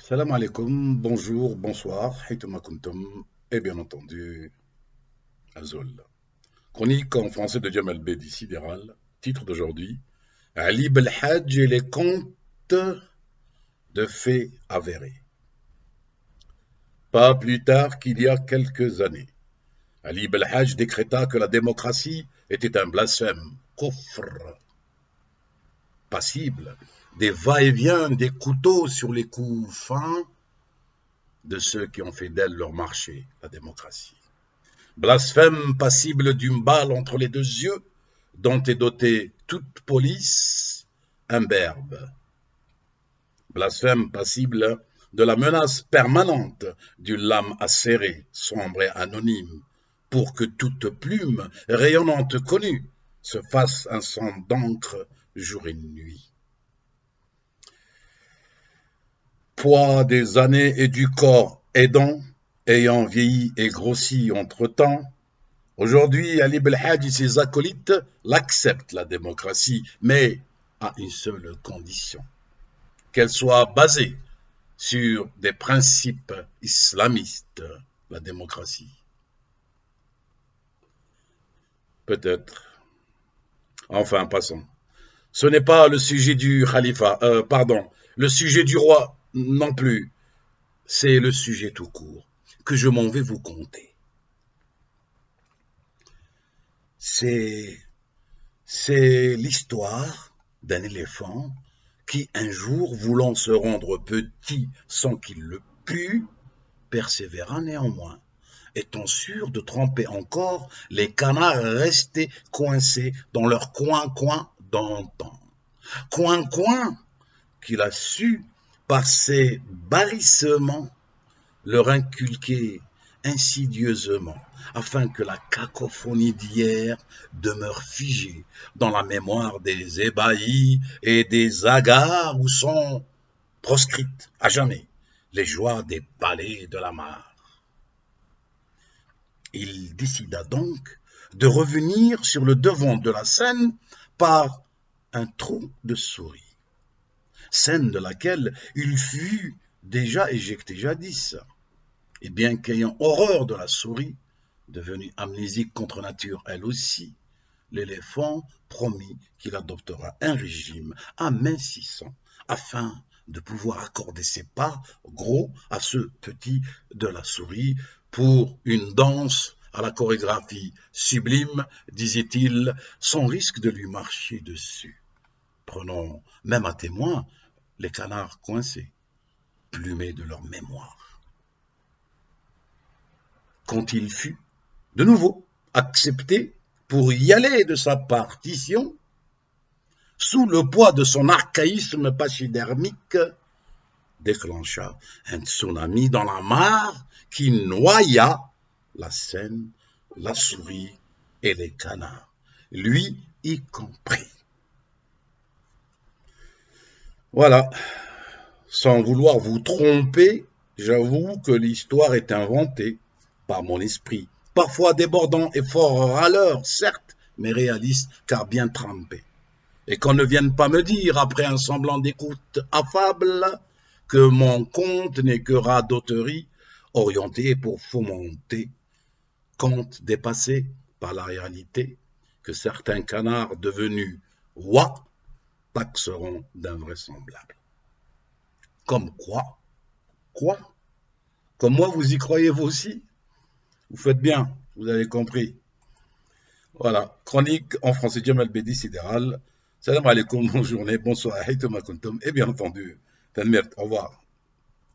Salam alaikum, bonjour, bonsoir, haythuma kuntum, et bien entendu, Azol. Chronique en français de Jamal Bedi Sidéral, titre d'aujourd'hui, Ali Belhadj et les contes de fées avérés. Pas plus tard qu'il y a quelques années, Ali Belhadj décréta que la démocratie était un blasphème, kufr, passible, des va-et-vient, des couteaux sur les coups fins de ceux qui ont fait d'elle leur marché, la démocratie. Blasphème passible d'une balle entre les deux yeux, dont est dotée toute police imberbe. Blasphème passible de la menace permanente d'une lame acérée, sombre et anonyme, pour que toute plume rayonnante connue se fasse un sang d'encre jour et nuit. Poids des années et du corps aidant, ayant vieilli et grossi entre-temps, aujourd'hui, Ali Belhadj et ses acolytes l'acceptent, la démocratie, mais à une seule condition, qu'elle soit basée sur des principes islamistes, la démocratie. Peut-être. Enfin, passons. Ce n'est pas le sujet du khalifa, le sujet du roi non plus. C'est le sujet tout court que je m'en vais vous conter. C'est l'histoire d'un éléphant qui, un jour, voulant se rendre petit sans qu'il le pût, persévéra néanmoins, étant sûr de tromper encore les canards restés coincés dans leur coin-coin d'antan. Coin-coin qu'il a su, par ses barrissements, leur inculquer insidieusement, afin que la cacophonie d'hier demeure figée dans la mémoire des ébahis et des hagards où sont proscrites à jamais les joies des palais de la mare. Il décida donc de revenir sur le devant de la scène par un trou de souris, scène de laquelle il fut déjà éjecté jadis. Et bien qu'ayant horreur de la souris, devenue amnésique contre nature elle aussi, l'éléphant promit qu'il adoptera un régime amincissant afin de pouvoir accorder ses pas gros à ce petit de la souris pour une danse à la chorégraphie sublime, disait-il, sans risque de lui marcher dessus. Prenons même à témoin les canards coincés, plumés de leur mémoire. Quand il fut de nouveau accepté pour y aller de sa partition, sous le poids de son archaïsme pachydermique, déclencha un tsunami dans la mare qui noya la scène, la souris et les canards, lui y compris. Voilà, sans vouloir vous tromper, j'avoue que l'histoire est inventée par mon esprit, parfois débordant et fort râleur, certes, mais réaliste car bien trempé. Et qu'on ne vienne pas me dire, après un semblant d'écoute affable, que mon conte n'est que radoterie, orientée pour fomenter, conte dépassé par la réalité, que certains canards devenus rois taxeront d'invraisemblable. Comme quoi? Quoi? Comme moi, vous y croyez vous aussi? Vous faites bien, vous avez compris. Voilà, chronique en français Jamal Bedi Sidéral. Salam alaikum, bonne journée, bonsoir, haythuma kuntum, et bien entendu, Tanmirt, au revoir.